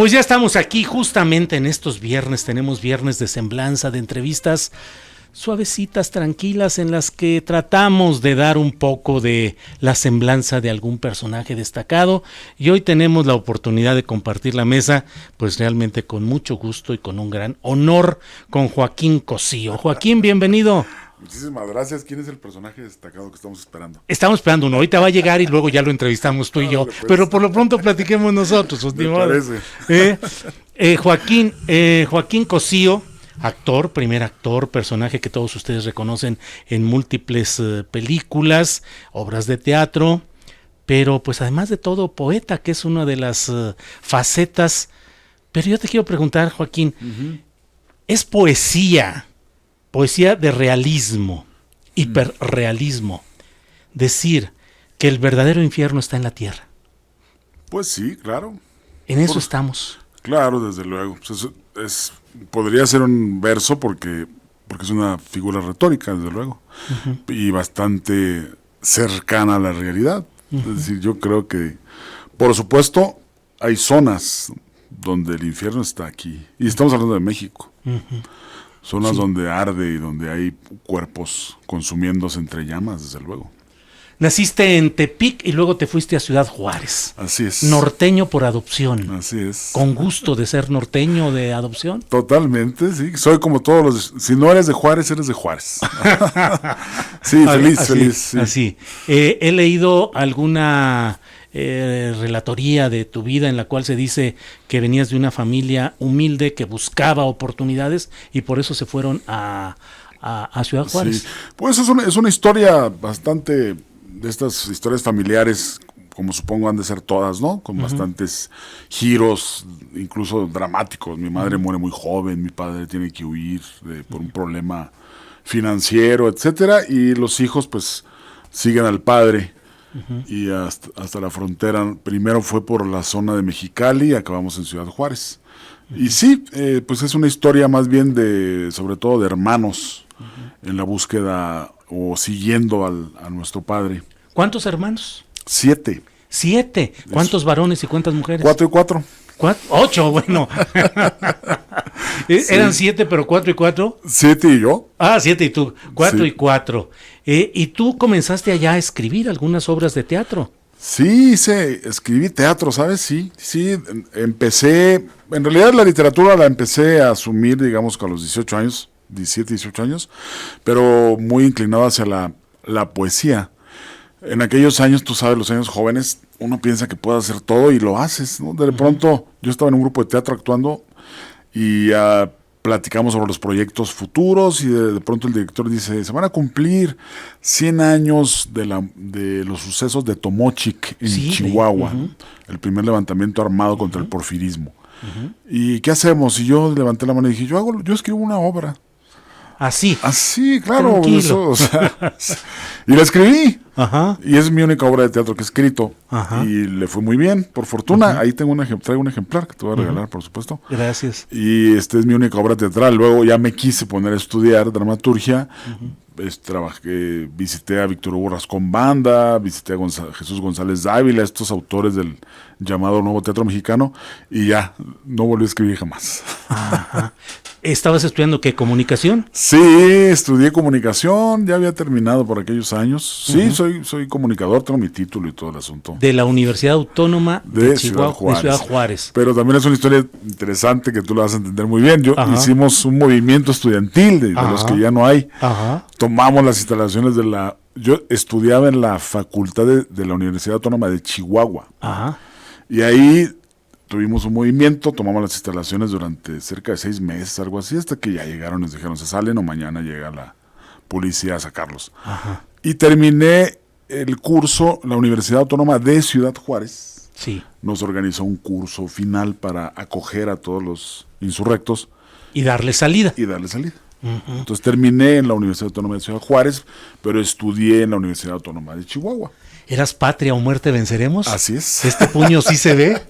Pues ya estamos aquí justamente en estos viernes, tenemos viernes de semblanza, de entrevistas suavecitas, tranquilas, en las que tratamos de dar un poco de la semblanza de algún personaje destacado, y hoy tenemos la oportunidad de compartir la mesa, pues realmente con mucho gusto y con un gran honor, con Joaquín Cosío. Joaquín, bienvenido. Muchísimas gracias. ¿Quién es el personaje destacado que estamos esperando? Estamos esperando uno, ahorita va a llegar y luego ya lo entrevistamos tú y yo, Pues, pero por lo pronto platiquemos nosotros. Me parece. Joaquín Cosío, actor, primer actor, personaje que todos ustedes reconocen en múltiples películas, obras de teatro, pero pues además de todo poeta, que es una de las facetas. Pero yo te quiero preguntar, Joaquín, ¿es poesía de realismo, hiperrealismo, decir que el verdadero infierno está en la tierra? Pues sí, claro. En eso estamos. Claro, desde luego. Pues podría ser un verso porque es una figura retórica, desde luego, y bastante cercana a la realidad. Es decir, yo creo que, por supuesto, hay zonas donde el infierno está aquí. Y estamos hablando de México. Zonas donde arde y donde hay cuerpos consumiéndose entre llamas, desde luego. Naciste en Tepic y luego te fuiste a Ciudad Juárez. Así es. Norteño por adopción. Así es. ¿Con gusto de ser norteño de adopción? Totalmente, sí. Soy como todos los... Si no eres de Juárez, eres de Juárez. Sí, feliz. Sí. Así. He leído alguna relatoría de tu vida en la cual se dice que venías de una familia humilde que buscaba oportunidades y por eso se fueron a Ciudad Juárez. Sí. Pues es una historia bastante... de estas historias familiares, como supongo han de ser todas, ¿no? Con bastantes giros, incluso dramáticos. Mi madre muere muy joven, mi padre tiene que huir por un problema financiero, etcétera, y los hijos pues siguen al padre y hasta la frontera. Primero fue por la zona de Mexicali y acabamos en Ciudad Juárez. Y sí, pues es una historia más bien sobre todo de hermanos en la búsqueda o siguiendo a nuestro padre. ¿Cuántos hermanos? 7. 7. ¿Cuántos varones y cuántas mujeres? 4 y 4. 8, bueno. Sí. Eran 7, pero 4 y 4. 7 y yo. 7 y tú. 4 Sí. y 4. Y tú comenzaste allá a escribir algunas obras de teatro. Sí, escribí teatro, ¿sabes? Sí, empecé, en realidad la literatura la empecé a asumir, digamos, con los 18 años, 17, 18 años, pero muy inclinado hacia la poesía. En aquellos años, tú sabes, los años jóvenes, uno piensa que puede hacer todo y lo haces, ¿no? De pronto, yo estaba en un grupo de teatro actuando y platicamos sobre los proyectos futuros y de pronto el director dice, se van a cumplir 100 años de los sucesos de Tomochic en Chihuahua, el primer levantamiento armado contra el porfirismo. ¿Y qué hacemos? Y yo levanté la mano y dije, yo escribo una obra. Así, claro. Eso, y la escribí. Y es mi única obra de teatro que he escrito. Y le fue muy bien, por fortuna. Ahí traigo un ejemplar que te voy a regalar, por supuesto. Gracias. Y es mi única obra teatral. Luego ya me quise poner a estudiar dramaturgia. Visité a Víctor Hugo Rascón Banda, visité a Jesús González Dávila, estos autores del llamado Nuevo Teatro Mexicano, y ya no volví a escribir jamás. ¿Estabas estudiando qué, comunicación? Sí, estudié comunicación, ya había terminado por aquellos años. Sí, soy comunicador, tengo mi título y todo el asunto. De la Universidad Autónoma de Chihuahua, de Ciudad Juárez. Pero también es una historia interesante que tú la vas a entender muy bien. Hicimos un movimiento estudiantil de los que ya no hay. Tomamos las instalaciones yo estudiaba en la facultad de la Universidad Autónoma de Chihuahua. Y ahí tuvimos un movimiento, tomamos las instalaciones durante cerca de 6 meses, algo así, hasta que ya llegaron, nos dijeron, se salen o mañana llega la policía a sacarlos. Y terminé el curso, la Universidad Autónoma de Ciudad Juárez. Nos organizó un curso final para acoger a todos los insurrectos. Y darle salida. Entonces terminé en la Universidad Autónoma de Ciudad Juárez, pero estudié en la Universidad Autónoma de Chihuahua. ¿Eras patria o muerte venceremos? Así es. ¿Este puño sí se ve?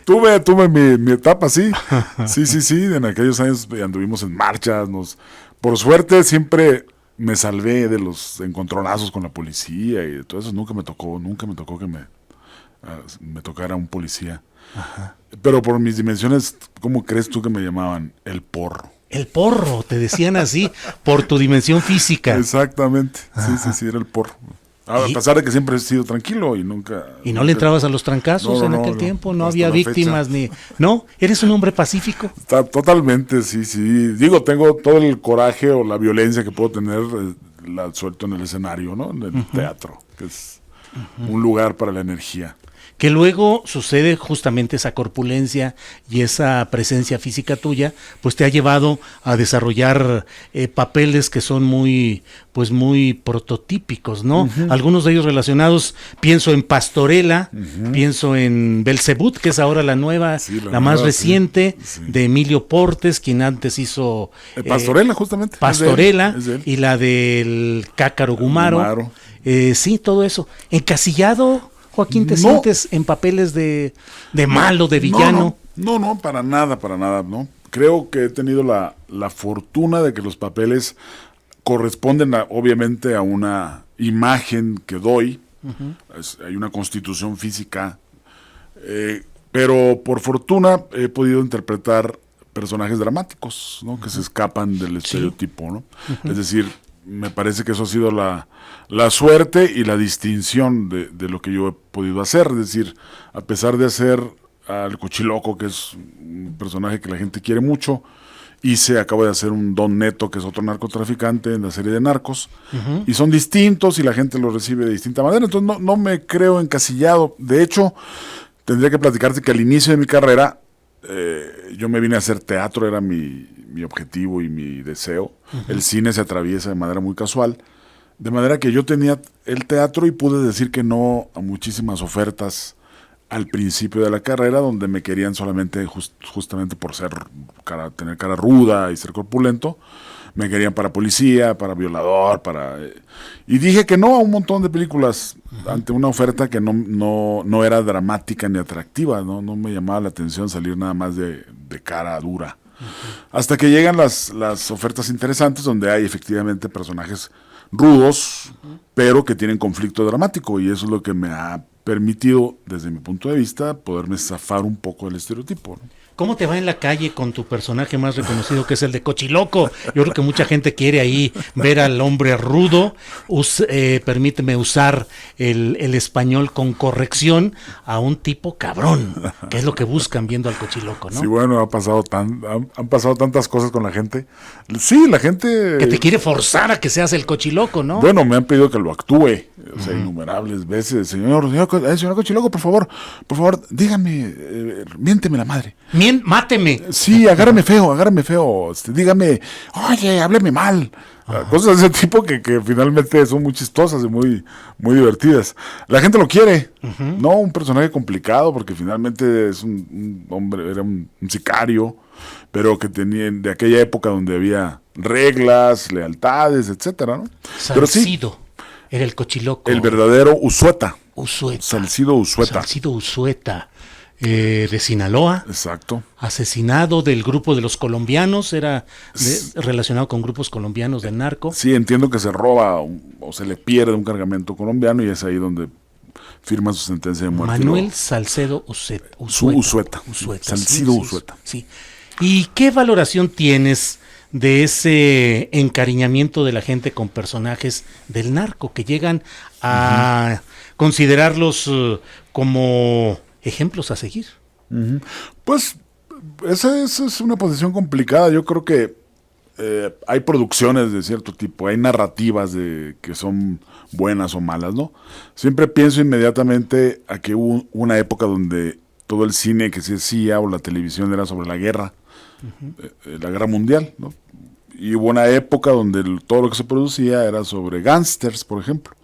Tuve mi etapa, sí. Sí. En aquellos años anduvimos en marchas. Por suerte siempre me salvé de los encontronazos con la policía y de todo eso. Nunca me tocó que me me tocara un policía. Ajá. Pero por mis dimensiones, ¿cómo crees tú que me llamaban? El porro. El porro, te decían así, por tu dimensión física. Exactamente, sí, era el porro. A pesar de que siempre he sido tranquilo y nunca... ¿Y no le entrabas a los trancazos en aquel tiempo? ¿No había víctimas ni...? ¿No? ¿Eres un hombre pacífico? Totalmente, sí. Digo, tengo todo el coraje o la violencia que puedo tener, la suelto en el escenario, ¿no? En el teatro, que es un lugar para la energía. Que luego sucede justamente esa corpulencia y esa presencia física tuya, pues te ha llevado a desarrollar papeles que son muy prototípicos, ¿no? Algunos de ellos relacionados, pienso en Pastorela, pienso en Belzebut, que es ahora la nueva, la más reciente, de Emilio Portes, quien antes hizo... Pastorela, justamente. Pastorela, es de él. Y la del Cácaro Gumaro. Sí, todo eso. Encasillado... Joaquín, ¿te sientes en papeles de malo, de villano? No, para nada, ¿no? Creo que he tenido la fortuna de que los papeles corresponden obviamente a una imagen que doy. Hay una constitución física, pero por fortuna he podido interpretar personajes dramáticos, ¿no? Que se escapan del estereotipo, ¿no? Es decir, me parece que eso ha sido la suerte y la distinción de lo que yo he podido hacer. Es decir, a pesar de hacer al Cochiloco, que es un personaje que la gente quiere mucho, acabo de hacer un Don Neto, que es otro narcotraficante en la serie de Narcos, y son distintos y la gente los recibe de distinta manera. Entonces no me creo encasillado. De hecho, tendría que platicarte que al inicio de mi carrera, yo me vine a hacer teatro, era mi objetivo y mi deseo. El cine se atraviesa de manera muy casual, de manera que yo tenía el teatro y pude decir que no a muchísimas ofertas al principio de la carrera, donde me querían solamente justamente por tener cara ruda y ser corpulento. Me querían para policía, para violador, y dije que no a un montón de películas ante una oferta que no era dramática ni atractiva, no me llamaba la atención salir nada más de cara dura. Hasta que llegan las ofertas interesantes, donde hay efectivamente personajes rudos, pero que tienen conflicto dramático, y eso es lo que me ha permitido, desde mi punto de vista, poderme zafar un poco del estereotipo, ¿no? ¿Cómo te va en la calle con tu personaje más reconocido, que es el de Cochiloco? Yo creo que mucha gente quiere ahí ver al hombre rudo. Permíteme usar el español con corrección, a un tipo cabrón, que es lo que buscan viendo al Cochiloco, ¿no? Sí, bueno, han pasado tantas cosas con la gente. Sí, la gente... Que te quiere forzar a que seas el Cochiloco, ¿no? Bueno, me han pedido que lo actúe, o sea, innumerables veces. Señor Cochiloco, por favor, dígame, miénteme la madre. Máteme. Sí, agárrame feo. Dígame, oye, hábleme mal. Cosas de ese tipo que finalmente son muy chistosas y muy, muy divertidas. La gente lo quiere, no un personaje complicado, porque finalmente es un hombre, era un sicario, pero que tenía de aquella época donde había reglas, lealtades, etcétera, ¿no? Salcido, era el Cochiloco. El verdadero Usueta. Salcido Usueta. De Sinaloa. Exacto. Asesinado del grupo de los colombianos, relacionado con grupos colombianos de narco. Sí, entiendo que se roba o se le pierde un cargamento colombiano, y es ahí donde firma su sentencia de muerte. Manuel Salcedo Usueta. Salcido Usueta. Sí. ¿Y qué valoración tienes de ese encariñamiento de la gente con personajes del narco, que llegan a considerarlos como ejemplos a seguir? Pues esa es una posición complicada. Yo creo que hay producciones de cierto tipo, hay narrativas que son buenas o malas, ¿no? Siempre pienso inmediatamente a que hubo una época donde todo el cine que se hacía o la televisión era sobre la guerra, la guerra mundial, ¿no? Y hubo una época donde todo lo que se producía era sobre gángsters, por ejemplo.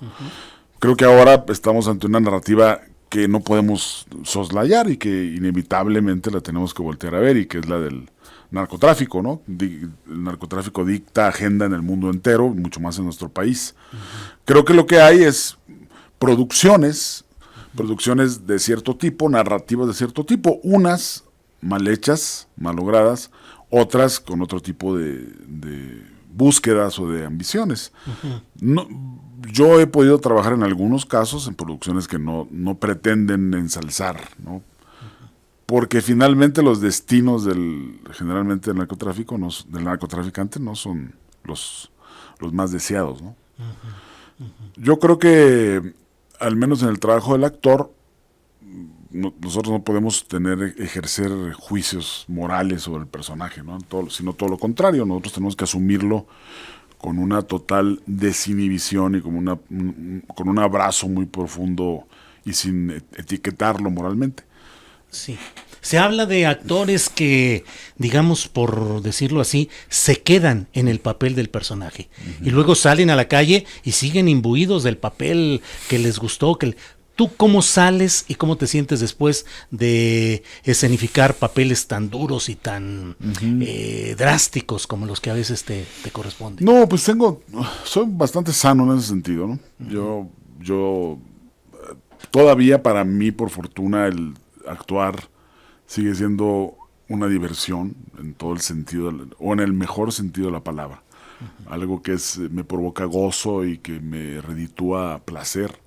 Creo que ahora estamos ante una narrativa que no podemos soslayar y que inevitablemente la tenemos que voltear a ver, y que es la del narcotráfico, ¿no? El narcotráfico dicta agenda en el mundo entero, mucho más en nuestro país. Creo que lo que hay es producciones de cierto tipo, narrativas de cierto tipo, unas mal hechas, mal logradas, otras con otro tipo de búsquedas o de ambiciones. No, yo he podido trabajar en algunos casos en producciones que no pretenden ensalzar, ¿no? Porque finalmente los destinos generalmente del narcotráfico, del narcotraficante, no son los más deseados, ¿no? Yo creo que, al menos en el trabajo del actor, nosotros no podemos ejercer juicios morales sobre el personaje, ¿no? Sino todo lo contrario, nosotros tenemos que asumirlo con una total desinhibición y con un abrazo muy profundo y sin etiquetarlo moralmente. Sí. Se habla de actores que, digamos, por decirlo así, se quedan en el papel del personaje. Y luego salen a la calle y siguen imbuidos del papel que les gustó. ¿Tú cómo sales y cómo te sientes después de escenificar papeles tan duros y tan drásticos como los que a veces te corresponden? No, pues soy bastante sano en ese sentido, ¿no? Yo todavía, para mí, por fortuna, el actuar sigue siendo una diversión en todo el sentido, o en el mejor sentido de la palabra. Algo que me provoca gozo y que me reditúa placer.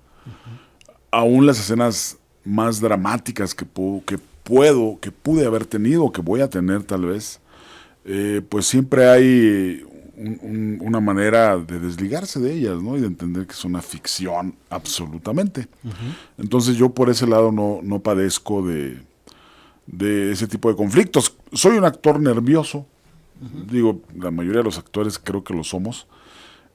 Aún las escenas más dramáticas que pude haber tenido, que voy a tener tal vez, pues siempre hay una manera de desligarse de ellas, ¿no? Y de entender que es una ficción absolutamente. Entonces yo por ese lado no padezco de ese tipo de conflictos. Soy un actor nervioso. Digo, la mayoría de los actores creo que lo somos.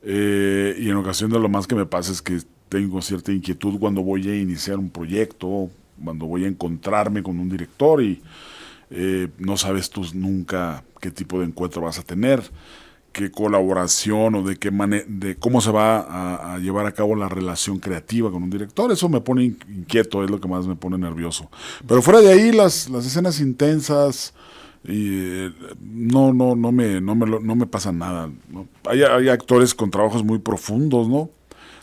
Y en ocasiones lo más que me pasa es que tengo cierta inquietud cuando voy a iniciar un proyecto, cuando voy a encontrarme con un director y no sabes tú nunca qué tipo de encuentro vas a tener, qué colaboración o de cómo se va a llevar a cabo la relación creativa con un director. Eso me pone inquieto, es lo que más me pone nervioso. Pero fuera de ahí, las escenas intensas, no me pasa nada, ¿no? Hay actores con trabajos muy profundos, ¿no?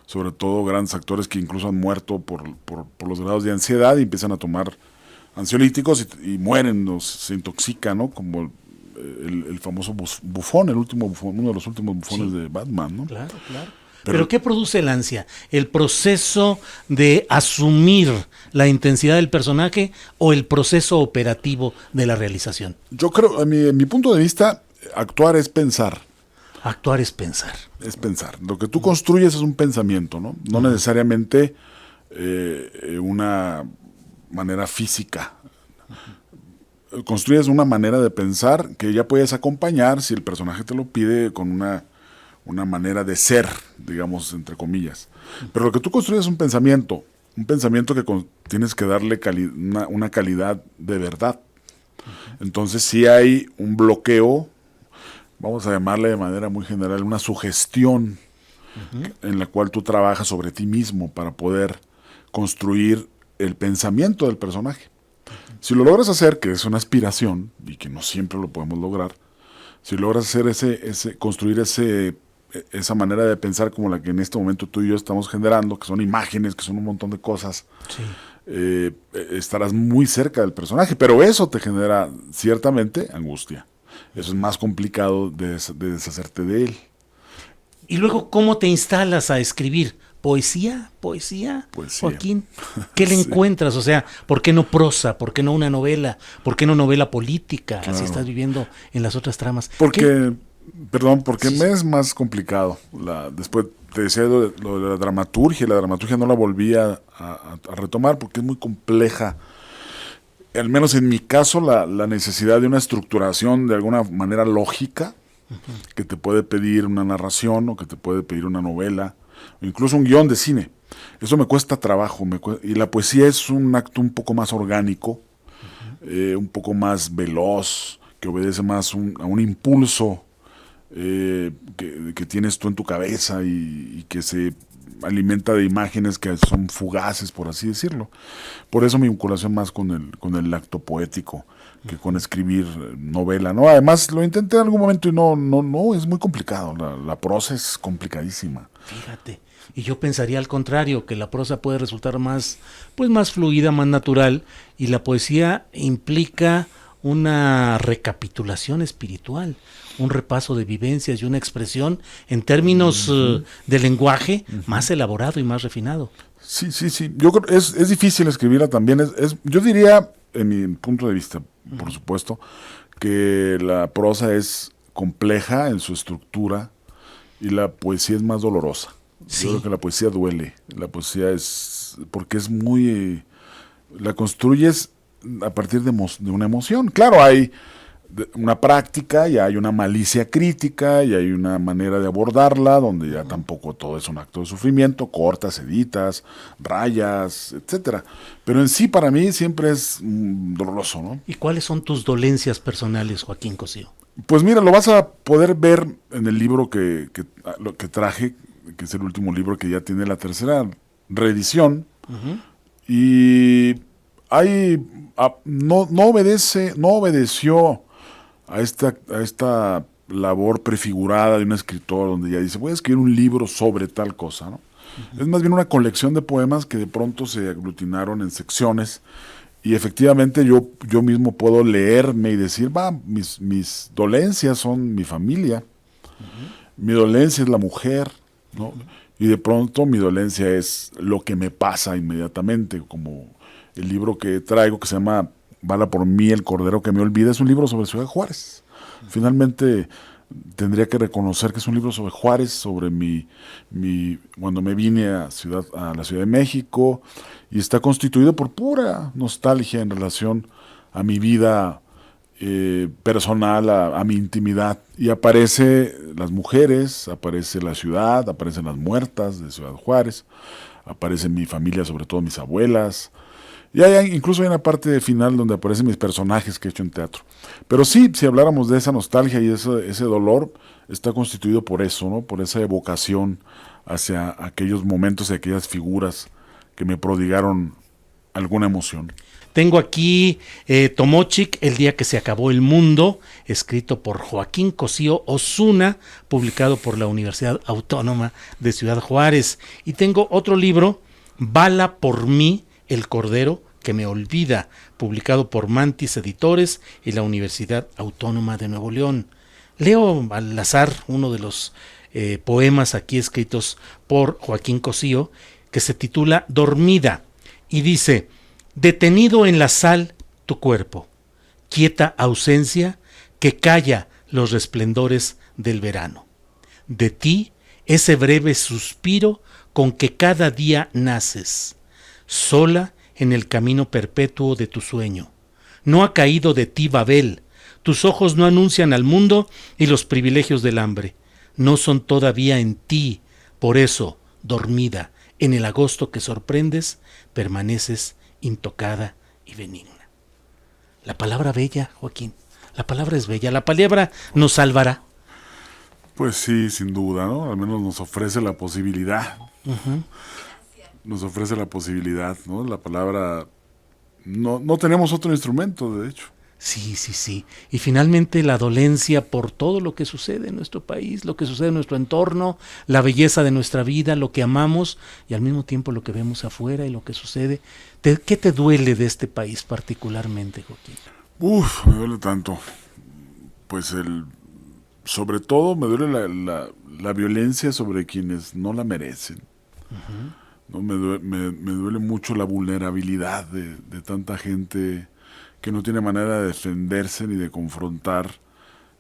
Sobre todo grandes actores que incluso han muerto por los grados de ansiedad y empiezan a tomar ansiolíticos y mueren, o se intoxican, ¿no? Como el famoso Bufón, uno de los últimos bufones de Batman, ¿no? Claro. Pero ¿qué produce el ansia? ¿El proceso de asumir la intensidad del personaje o el proceso operativo de la realización? Yo creo, en mi punto de vista, actuar es pensar. Actuar es pensar. Es pensar. Lo que tú construyes es un pensamiento, ¿no? No necesariamente una manera física. Construyes una manera de pensar que ya puedes acompañar, si el personaje te lo pide, con una manera de ser, digamos, entre comillas. Pero lo que tú construyes es un pensamiento que tienes que darle una calidad de verdad. Entonces, si hay un bloqueo, vamos a llamarle de manera muy general, una sugestión en la cual tú trabajas sobre ti mismo para poder construir el pensamiento del personaje. Si lo logras hacer, que es una aspiración, y que no siempre lo podemos lograr, si logras hacer construir esa manera de pensar como la que en este momento tú y yo estamos generando, que son imágenes, que son un montón de cosas, sí, estarás muy cerca del personaje, pero eso te genera ciertamente angustia. Eso es más complicado de deshacerte de él. Y luego, ¿cómo te instalas a escribir? ¿Poesía? Joaquín, ¿qué le encuentras? O sea, ¿por qué no prosa? ¿Por qué no una novela? ¿Por qué no novela política? Claro. Así estás viviendo en las otras tramas. Porque me es más complicado. Después te decía lo de la dramaturgia. La dramaturgia no la volví a retomar porque es muy compleja. Al menos en mi caso, la necesidad de una estructuración de alguna manera lógica, que te puede pedir una narración o que te puede pedir una novela, o incluso un guión de cine. Eso me cuesta trabajo. Y la poesía es un acto un poco más orgánico, un poco más veloz, que obedece más a un impulso que tienes tú en tu cabeza y que se alimenta de imágenes que son fugaces, por así decirlo. Por eso mi vinculación más con el acto poético que con escribir novela, ¿no? Además lo intenté en algún momento y no es muy complicado. La prosa es complicadísima. Fíjate, y yo pensaría al contrario, que la prosa puede resultar más fluida, más natural, y la poesía implica una recapitulación espiritual, un repaso de vivencias y una expresión en términos de lenguaje más elaborado y más refinado. Sí, sí, sí. Yo creo es difícil escribirla también. Yo diría, en mi punto de vista, por supuesto, que la prosa es compleja en su estructura y la poesía es más dolorosa. Sí. Yo creo que la poesía duele. La poesía es porque es muy la construyes a partir de una emoción. Claro, hay una práctica y hay una malicia crítica y hay una manera de abordarla donde ya tampoco todo es un acto de sufrimiento, cortas, editas, rayas, etcétera. Pero en sí para mí siempre es doloroso, ¿no? ¿Y cuáles son tus dolencias personales, Joaquín Cosío? Pues mira, lo vas a poder ver en el libro lo que traje, que es el último libro que ya tiene la tercera reedición. Y no obedeció a esta labor prefigurada de un escritor donde ya dice, voy a escribir un libro sobre tal cosa, ¿no? Es más bien una colección de poemas que de pronto se aglutinaron en secciones y efectivamente yo mismo puedo leerme y decir, mis dolencias son mi familia, mi dolencia es la mujer, ¿no? Y de pronto mi dolencia es lo que me pasa inmediatamente, como el libro que traigo que se llama Bala por mí el cordero que me olvida, es un libro sobre Ciudad Juárez. Finalmente tendría que reconocer que es un libro sobre Juárez, sobre cuando me vine a la Ciudad de México, y está constituido por pura nostalgia en relación a mi vida personal, a mi intimidad. Y aparece las mujeres, aparece la ciudad, aparecen las muertas de Ciudad Juárez, aparece mi familia, sobre todo mis abuelas. Y incluso hay una parte final donde aparecen mis personajes que he hecho en teatro. Pero sí, si habláramos de esa nostalgia y ese dolor, está constituido por eso, ¿no? Por esa evocación hacia aquellos momentos y aquellas figuras que me prodigaron alguna emoción. Tengo aquí Tomochic, El día que se acabó el mundo, escrito por Joaquín Cosío Osuna, publicado por la Universidad Autónoma de Ciudad Juárez. Y tengo otro libro, Bala por mí, el cordero que me olvida, publicado por Mantis Editores y la Universidad Autónoma de Nuevo León. Leo al azar uno de los poemas aquí escritos por Joaquín Cosío, que se titula Dormida, y dice: detenido en la sal tu cuerpo, quieta ausencia que calla los resplendores del verano. De ti ese breve suspiro con que cada día naces, sola en el camino perpetuo de tu sueño. No ha caído de ti Babel, tus ojos no anuncian al mundo y los privilegios del hambre. No son todavía en ti, por eso, dormida, en el agosto que sorprendes, permaneces intocada y benigna. La palabra bella, Joaquín, la palabra es bella, la palabra nos salvará. Pues sí, sin duda, ¿no? Al menos nos ofrece la posibilidad. Nos ofrece la posibilidad, ¿no? La palabra, no tenemos otro instrumento, de hecho. Sí, sí, sí. Y finalmente la dolencia por todo lo que sucede en nuestro país, lo que sucede en nuestro entorno, la belleza de nuestra vida, lo que amamos y al mismo tiempo lo que vemos afuera y lo que sucede. ¿Qué te duele de este país particularmente, Joaquín? Me duele tanto. Pues sobre todo me duele la violencia sobre quienes no la merecen. ¿No? Me duele mucho la vulnerabilidad de tanta gente que no tiene manera de defenderse ni de confrontar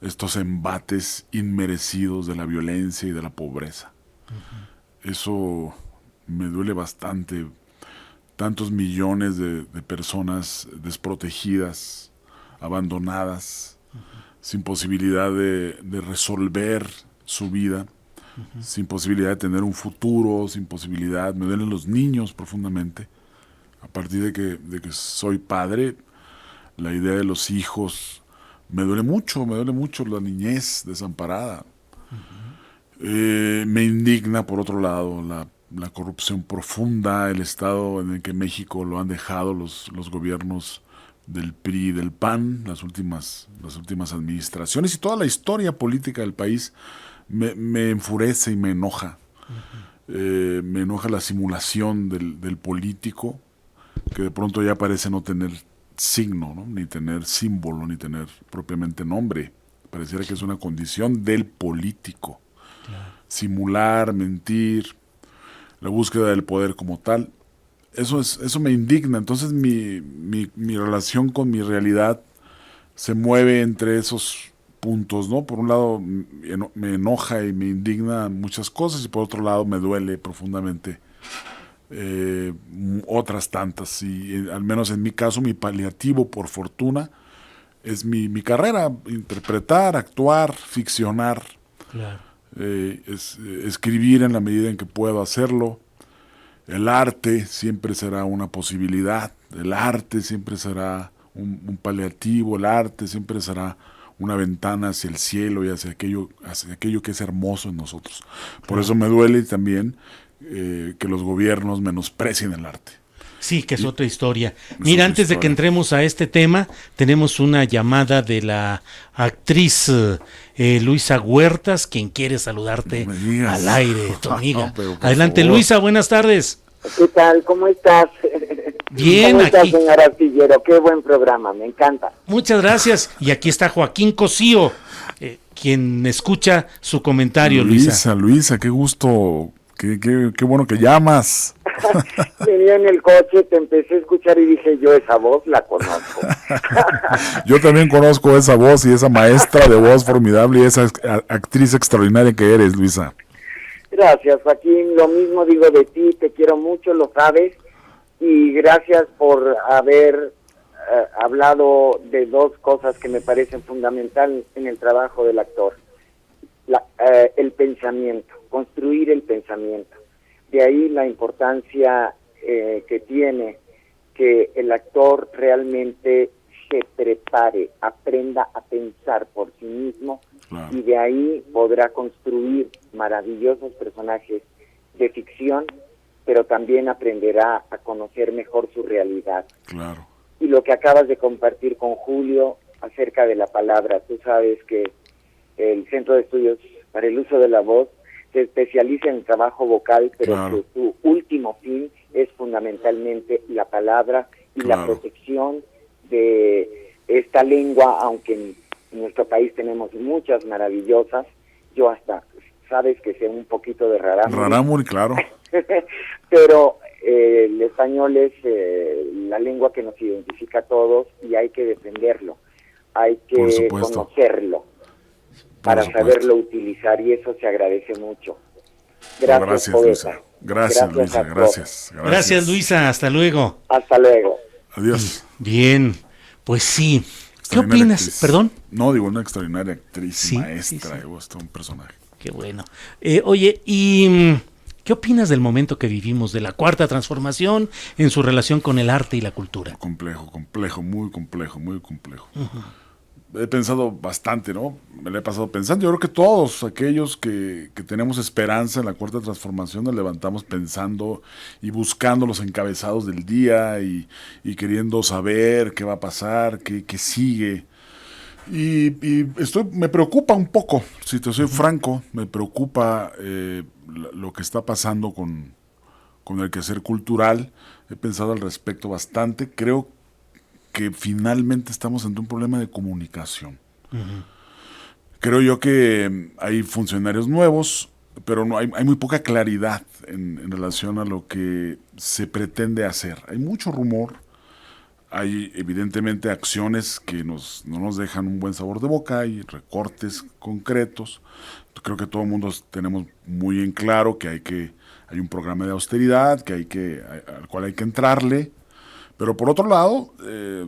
estos embates inmerecidos de la violencia y de la pobreza. Eso me duele bastante. Tantos millones de personas desprotegidas, abandonadas, sin posibilidad de resolver su vida, sin posibilidad de tener un futuro, sin posibilidad. Me duelen los niños profundamente. A partir de que soy padre, la idea de los hijos me duele mucho la niñez desamparada. Me indigna, por otro lado, la corrupción profunda, el estado en el que México lo han dejado los gobiernos del PRI y del PAN, las últimas administraciones y toda la historia política del país me enfurece y me enoja. Me enoja la simulación del político, que de pronto ya parece no tener signo, ¿no? Ni tener símbolo, ni tener propiamente nombre. Pareciera que es una condición del político. Claro. Simular, mentir, la búsqueda del poder como tal. Eso me indigna. Entonces mi relación con mi realidad se mueve entre esos puntos, ¿no? Por un lado me enoja y me indigna muchas cosas, y por otro lado me duele profundamente otras tantas. Y al menos en mi caso, mi paliativo, por fortuna, es mi carrera: interpretar, actuar, ficcionar, Claro. escribir en la medida en que puedo hacerlo. El arte siempre será una posibilidad, el arte siempre será un paliativo, el arte siempre será una ventana hacia el cielo y hacia aquello que es hermoso en nosotros. Por eso me duele también que los gobiernos menosprecien el arte. Sí, que es Y- otra historia. es Mira, otra antes de que historia. entremos a este tema, tenemos una llamada de la actriz Luisa Huertas, quien quiere saludarte No me digas. al aire, tu amiga. No, pero por Adelante, favor. Luisa, buenas tardes. ¿Qué tal? ¿Cómo estás? Bien, ¿Cómo estás, aquí. señor Artillero? Qué buen programa, me encanta. Muchas gracias. Y aquí está Joaquín Cosío, quien escucha su comentario, Luisa. Luisa, qué gusto, qué bueno que llamas. Venía en el coche, te empecé a escuchar y dije, yo esa voz la conozco. Yo también conozco esa voz y esa maestra de voz formidable y esa actriz extraordinaria que eres, Luisa. Gracias, Joaquín. Lo mismo digo de ti, te quiero mucho, lo sabes. Y gracias por haber hablado de dos cosas que me parecen fundamentales en el trabajo del actor. El pensamiento, construir el pensamiento. De ahí la importancia que tiene que el actor realmente se prepare, aprenda a pensar por sí mismo, Claro. y de ahí podrá construir maravillosos personajes de ficción, pero también aprenderá a conocer mejor su realidad. Claro. Y lo que acabas de compartir con Julio acerca de la palabra, tú sabes que el Centro de Estudios para el Uso de la Voz se especializa en el trabajo vocal, pero Claro. que su último fin es fundamentalmente la palabra y la Claro. protección de esta lengua, aunque en nuestro país tenemos muchas maravillosas. Yo hasta, sabes que sé un poquito de rarámuri. Rarámuri, claro. Pero el español es la lengua que nos identifica a todos y hay que defenderlo, hay Por que supuesto. conocerlo para supuesto. saberlo utilizar, y eso se agradece mucho. Gracias, Gracias, poeta. Luisa. Gracias, Luisa. actor. Gracias. Gracias, Luisa. Hasta luego. Hasta luego. Adiós. Bien, pues sí. ¿Qué Extraordinaria opinas? actriz. Perdón. No, digo, una extraordinaria actriz Sí, y maestra, sí. un personaje. Qué bueno. Oye, ¿y qué opinas del momento que vivimos, de la cuarta transformación en su relación con el arte y la cultura? Complejo, muy complejo, muy complejo. He pensado bastante, ¿no? Me la he pasado pensando. Yo creo que todos aquellos que tenemos esperanza en la cuarta transformación nos levantamos pensando y buscando los encabezados del día y queriendo saber qué va a pasar, qué sigue. Y me preocupa un poco, si te soy franco, me preocupa lo que está pasando con el quehacer cultural. He pensado al respecto bastante. Creo que finalmente estamos ante un problema de comunicación. Creo yo que hay funcionarios nuevos, pero no hay muy poca claridad en relación a lo que se pretende hacer. Hay mucho rumor, hay evidentemente acciones que no nos dejan un buen sabor de boca, hay recortes concretos. Creo que todo el mundo tenemos muy en claro que hay un programa de austeridad al cual hay que entrarle. Pero por otro lado,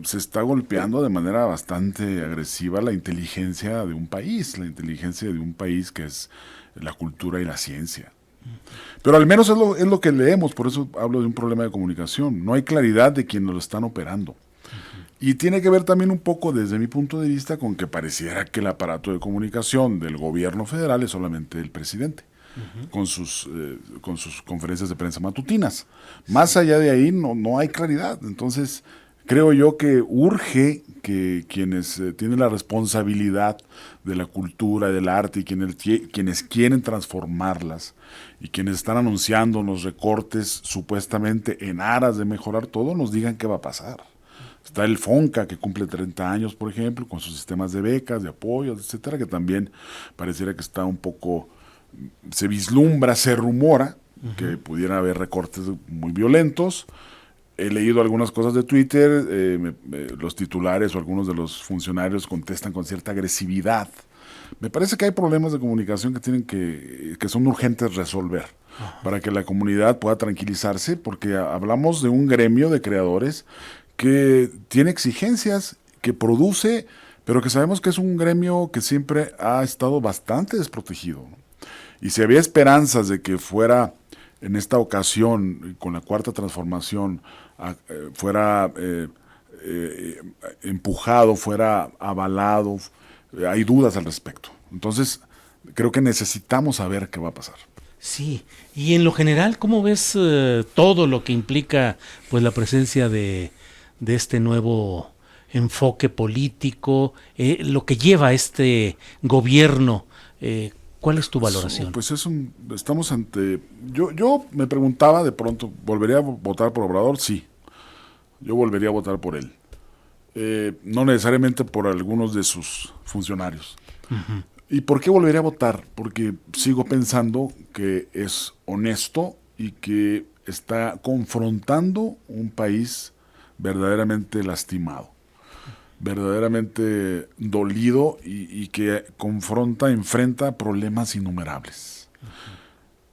se está golpeando de manera bastante agresiva la inteligencia de un país que es la cultura y la ciencia. Pero al menos es lo que leemos, por eso hablo de un problema de comunicación. No hay claridad de quién lo están operando. Y tiene que ver también un poco, desde mi punto de vista, con que pareciera que el aparato de comunicación del gobierno federal es solamente el presidente. Con sus conferencias de prensa matutinas. Más allá de ahí no hay claridad. Entonces, creo yo que urge que quienes tienen la responsabilidad de la cultura, del arte, y quienes quieren transformarlas, y quienes están anunciando los recortes supuestamente en aras de mejorar todo, nos digan qué va a pasar. Está el FONCA, que cumple 30 años, por ejemplo, con sus sistemas de becas, de apoyos, etcétera, que también pareciera que está un poco, se vislumbra, se rumora que pudiera haber recortes muy violentos. He leído algunas cosas de Twitter, los titulares o algunos de los funcionarios contestan con cierta agresividad. Me parece que hay problemas de comunicación que tienen que son urgentes resolver para que la comunidad pueda tranquilizarse, porque hablamos de un gremio de creadores que tiene exigencias, que produce, pero que sabemos que es un gremio que siempre ha estado bastante desprotegido, ¿no? Y si había esperanzas de que fuera en esta ocasión, con la cuarta transformación, fuera empujado, fuera avalado, hay dudas al respecto. Entonces, creo que necesitamos saber qué va a pasar. Sí, y en lo general, ¿cómo ves todo lo que implica pues la presencia de este nuevo enfoque político, lo que lleva este gobierno? ¿Cuál es tu valoración? Pues estamos ante... Yo me preguntaba de pronto, ¿volvería a votar por Obrador? Sí, yo volvería a votar por él. No necesariamente por algunos de sus funcionarios. Uh-huh. ¿Y por qué volvería a votar? Porque sigo pensando que es honesto y que está confrontando un país verdaderamente lastimado, verdaderamente dolido y que enfrenta problemas innumerables.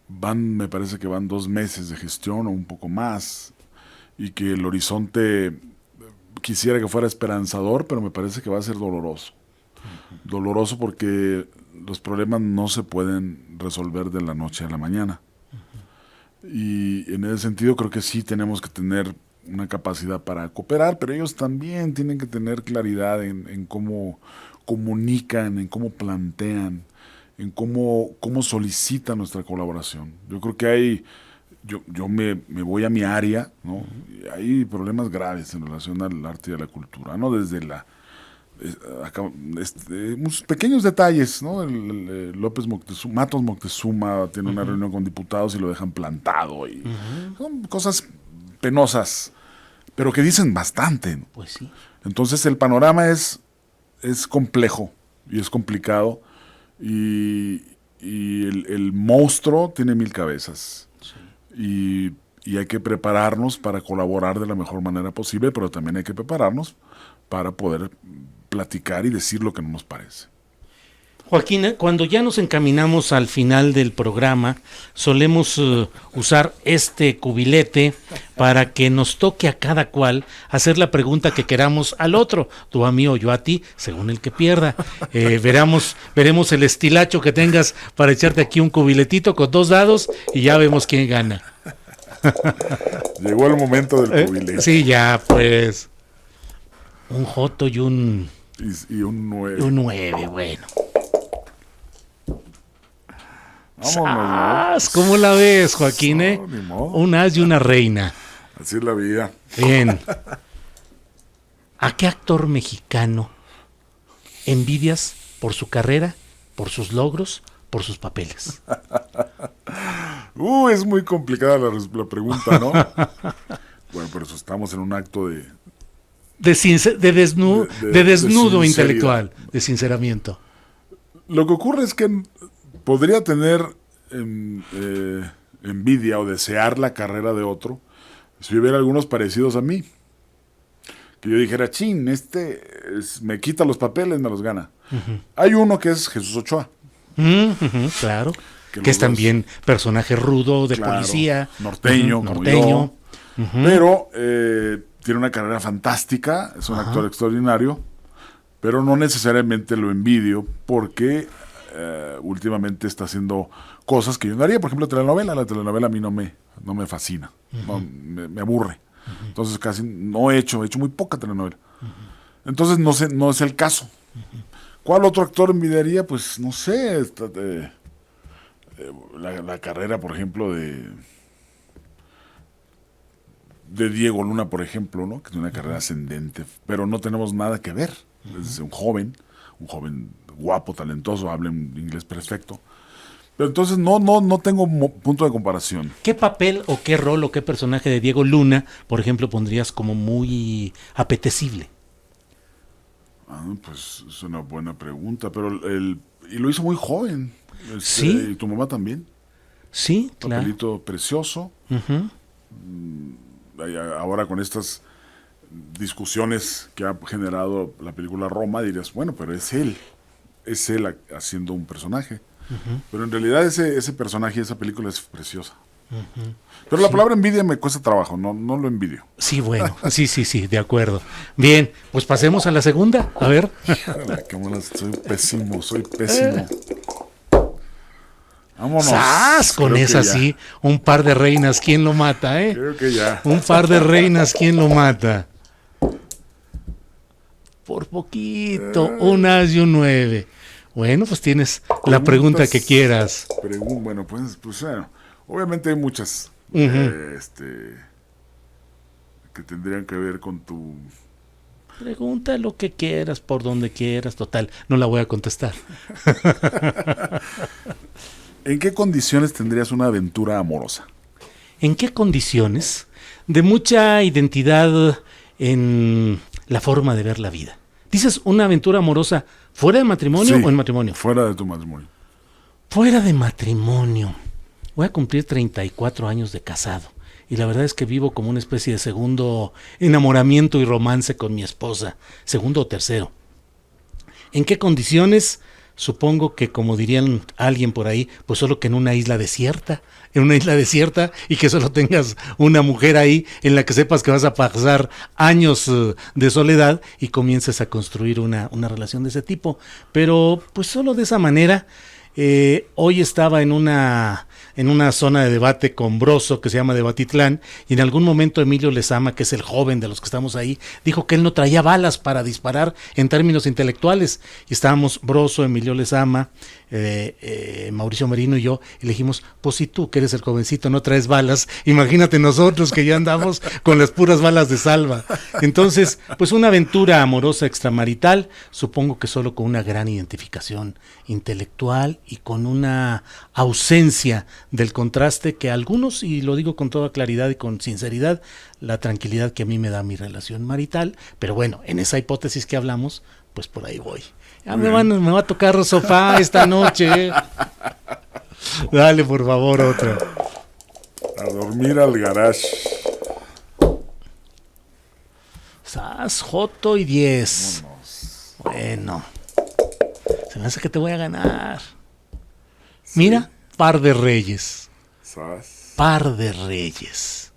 Me parece que van 2 meses de gestión o un poco más, y que el horizonte quisiera que fuera esperanzador, pero me parece que va a ser doloroso. Doloroso porque los problemas no se pueden resolver de la noche a la mañana. Y en ese sentido creo que sí tenemos que tener una capacidad para cooperar, pero ellos también tienen que tener claridad en cómo comunican, en cómo plantean, en cómo solicitan nuestra colaboración. Yo creo que yo me voy a mi área, ¿no? Y hay problemas graves en relación al arte y a la cultura, ¿no? Desde unos pequeños detalles, ¿no? Matos Moctezuma tiene una reunión con diputados y lo dejan plantado, y son cosas penosas, pero que dicen bastante, ¿no? Pues sí. Entonces el panorama es complejo y es complicado, y el monstruo tiene 1000 cabezas. Sí. Y hay que prepararnos para colaborar de la mejor manera posible, pero también hay que prepararnos para poder platicar y decir lo que no nos parece. Joaquín, cuando ya nos encaminamos al final del programa, solemos usar este cubilete para que nos toque a cada cual hacer la pregunta que queramos al otro, tú a mí o yo a ti, según el que pierda. Veremos el estilacho que tengas para echarte aquí un cubiletito con 2 dados y ya vemos quién gana. Llegó el momento del cubilete. Sí, ya pues. Un joto y un 9. Un 9, bueno. Vámonos, ¿no? ¿Cómo la ves, Joaquín? No, ni modo. Un as y una reina. Así es la vida. Bien. ¿A qué actor mexicano envidias por su carrera, por sus logros, por sus papeles? Es muy complicada la pregunta, ¿no? Bueno, pero eso, estamos en un acto de desnudo intelectual, de sinceramiento. Lo que ocurre es que podría tener envidia o desear la carrera de otro si hubiera algunos parecidos a mí. Que yo dijera, chin, me quita los papeles, me los gana. Uh-huh. Hay uno que es Jesús Ochoa. Claro. Que es también personaje rudo de policía. Norteño. Norteño. Pero tiene una carrera fantástica, es un actor extraordinario, pero no necesariamente lo envidio porque últimamente está haciendo cosas que yo no haría. Por ejemplo, la telenovela a mí no me fascina, me aburre. Entonces casi he hecho muy poca telenovela. Entonces no es el caso. ¿Cuál otro actor envidiaría? Pues no sé, la carrera, por ejemplo, de Diego Luna, por ejemplo, ¿no? Que tiene una carrera ascendente, pero no tenemos nada que ver. Es un joven guapo, talentoso, habla en inglés perfecto, Pero entonces no tengo punto de comparación. ¿Qué papel o qué rol o qué personaje de Diego Luna, por ejemplo, pondrías como muy apetecible? Pues es una buena pregunta, pero y lo hizo muy joven. Sí. Y tu mamá también. Sí, claro. Papelito precioso. Ujú. Ahora con estas discusiones que ha generado la película Roma, dirías, bueno, pero es él haciendo un personaje. Pero en realidad ese personaje, esa película es preciosa. Pero la palabra envidia me cuesta trabajo, no lo envidio. Sí, bueno, sí, de acuerdo. Bien, pues pasemos a la segunda, a ver. Híjole, qué mala, soy pésimo. Vámonos. ¡Sas! Con Creo esa que ya. sí, un par de reinas, ¿quién lo mata, Creo que ya. Un par de reinas, ¿quién lo mata? Por poquito, un as y un 9. Bueno, pues tienes la pregunta que quieras. Bueno, pues bueno, obviamente hay muchas que tendrían que ver con tu... Pregunta lo que quieras, por donde quieras, total, no la voy a contestar. ¿En qué condiciones tendrías una aventura amorosa? ¿En qué condiciones? De mucha identidad en la forma de ver la vida. ¿Dices una aventura amorosa fuera de matrimonio Sí, o en matrimonio? Fuera de tu matrimonio. Fuera de matrimonio. Voy a cumplir 34 años de casado. Y la verdad es que vivo como una especie de segundo enamoramiento y romance con mi esposa. Segundo o tercero. ¿En qué condiciones? Supongo que, como dirían alguien por ahí, pues solo que en una isla desierta. En una isla desierta y que solo tengas una mujer ahí en la que sepas que vas a pasar años de soledad y comiences a construir una relación de ese tipo. Pero pues solo de esa manera. Hoy estaba en una zona de debate con Broso que se llama Debatitlán, y en algún momento Emilio Lezama, que es el joven de los que estamos ahí, dijo que él no traía balas para disparar en términos intelectuales, y estábamos Broso, Emilio Lezama, Mauricio Merino y yo, y le dijimos, pues si tú que eres el jovencito no traes balas, imagínate nosotros que ya andamos con las puras balas de salva. Entonces, pues una aventura amorosa extramarital, supongo que solo con una gran identificación intelectual y con una ausencia del contraste que algunos, y lo digo con toda claridad y con sinceridad, la tranquilidad que a mí me da mi relación marital, pero bueno, en esa hipótesis que hablamos, pues por ahí voy. Ya me va a tocar sofá esta noche. Dale, por favor, otra. A dormir al garage. Sas, Joto y 10. Bueno, se me hace que te voy a ganar. Sí. Mira, par de reyes. ¿Sabes? Par de reyes.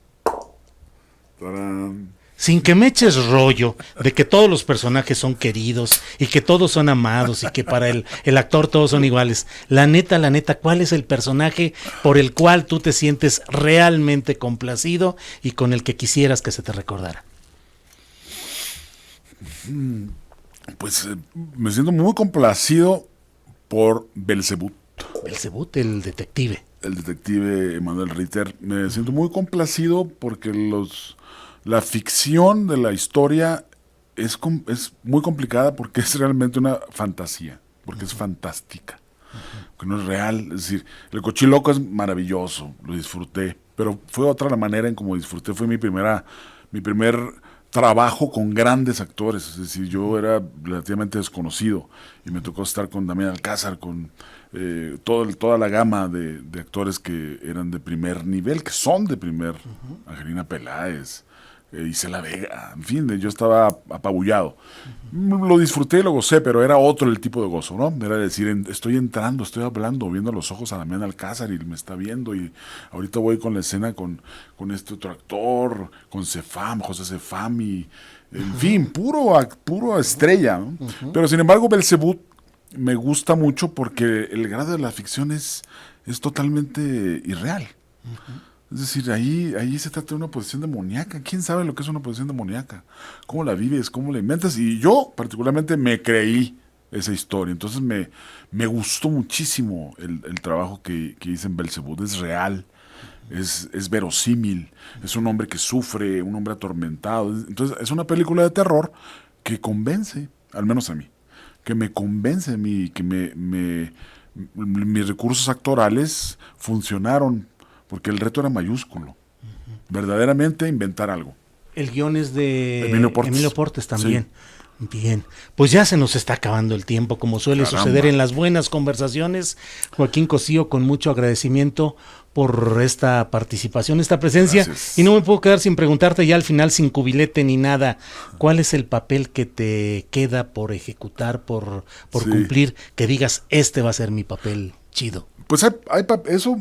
Tarán. Sin que me eches rollo de que todos los personajes son queridos y que todos son amados y que para el actor todos son iguales. La neta, ¿cuál es el personaje por el cual tú te sientes realmente complacido y con el que quisieras que se te recordara? Pues me siento muy complacido por Belzebú. Belzebú, el detective. El detective Emanuel Ritter. Me siento muy complacido porque la ficción de la historia es muy complicada porque es realmente una fantasía, porque es fantástica, que no es real. Es decir, El Cochiloco es maravilloso, lo disfruté, pero fue otra la manera en cómo disfruté. Fue mi primer trabajo con grandes actores, es decir, yo era relativamente desconocido y me tocó estar con Damián Alcázar, con toda la gama de actores que eran de primer nivel, que son de primer, Angelina Peláez, Isela Vega, en fin, yo estaba apabullado. Lo disfruté, lo gocé, pero era otro el tipo de gozo, ¿no? Era decir, estoy entrando, estoy hablando, viendo a los ojos a Damián Alcázar y me está viendo, y ahorita voy con la escena con este otro actor, con Cefam, José Cefam, y en fin, puro estrella, ¿no? Pero sin embargo, Belzebú me gusta mucho porque el grado de la ficción es totalmente irreal. Es decir, ahí se trata de una posesión demoníaca. ¿Quién sabe lo que es una posesión demoníaca? ¿Cómo la vives? ¿Cómo la inventas? Y yo, particularmente, me creí esa historia. Entonces me gustó muchísimo el trabajo que hice en Belzebú. Es real, es verosímil, es un hombre que sufre, un hombre atormentado. Entonces, es una película de terror que convence, al menos a mí, que me convence a mí, que mis recursos actorales funcionaron, porque el reto era mayúsculo. Verdaderamente inventar algo. El guión es de Emilio Portes también. Sí. Bien, pues ya se nos está acabando el tiempo, como suele suceder en las buenas conversaciones. Joaquín Cosío, con mucho agradecimiento por esta participación, esta presencia. Gracias. Y no me puedo quedar sin preguntarte ya al final, sin cubilete ni nada, ¿cuál es el papel que te queda por ejecutar, por cumplir, que digas, este va a ser mi papel chido? Pues eso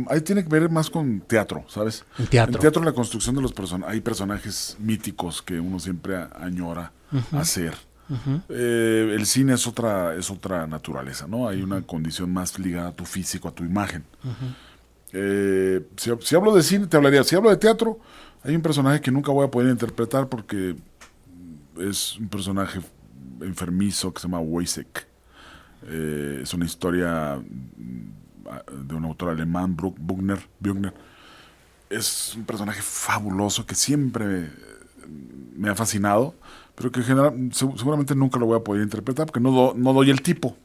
ahí tiene que ver más con teatro, ¿sabes? En teatro la construcción de los personajes, hay personajes míticos que uno siempre añora hacer. El cine es otra naturaleza, ¿no? Hay una condición más ligada a tu físico, a tu imagen. Si hablo de cine, te hablaría. Si hablo de teatro, hay un personaje que nunca voy a poder interpretar porque es un personaje enfermizo que se llama Wojciech. Es una historia de un autor alemán, Buchner. Es un personaje fabuloso que siempre me ha fascinado, pero que seguramente nunca lo voy a poder interpretar porque no doy el tipo.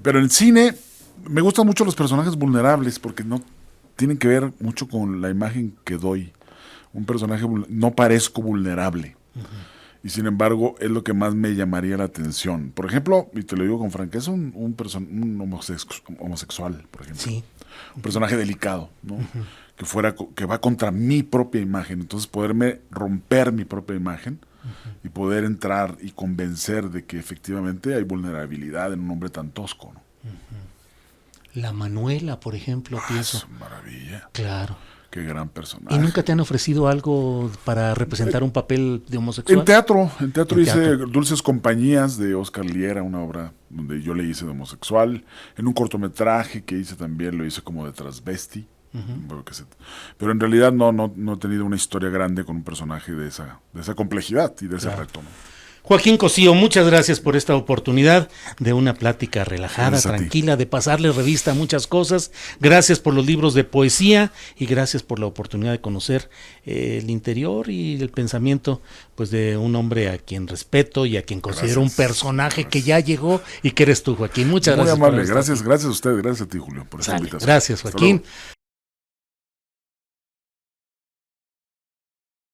Pero en el cine me gustan mucho los personajes vulnerables porque no tienen que ver mucho con la imagen que doy. Un personaje no parezco vulnerable. Y sin embargo, es lo que más me llamaría la atención. Por ejemplo, y te lo digo con franqueza, un homosexual, por ejemplo. Sí. Un personaje delicado, ¿no? Que va contra mi propia imagen. Entonces, poderme romper mi propia imagen y poder entrar y convencer de que efectivamente hay vulnerabilidad en un hombre tan tosco, ¿no? La Manuela, por ejemplo, pienso. Es maravilla. Claro. Qué gran personaje. ¿Y nunca te han ofrecido algo para representar un papel de homosexual? En teatro hice Dulces Compañías de Oscar Liera, una obra donde yo le hice de homosexual. En un cortometraje que hice también lo hice como de transvesti. Pero en realidad no he tenido una historia grande con un personaje de esa complejidad y de ese reto, ¿no? Joaquín Cosío, muchas gracias por esta oportunidad de una plática relajada, tranquila, de pasarle revista a muchas cosas. Gracias por los libros de poesía y gracias por la oportunidad de conocer el interior y el pensamiento pues de un hombre a quien respeto y a quien considero un personaje que ya llegó y que eres tú, Joaquín. Muchas gracias. Muy amable, gracias a usted, gracias a ti, Julio, por esa invitación. Gracias, Joaquín.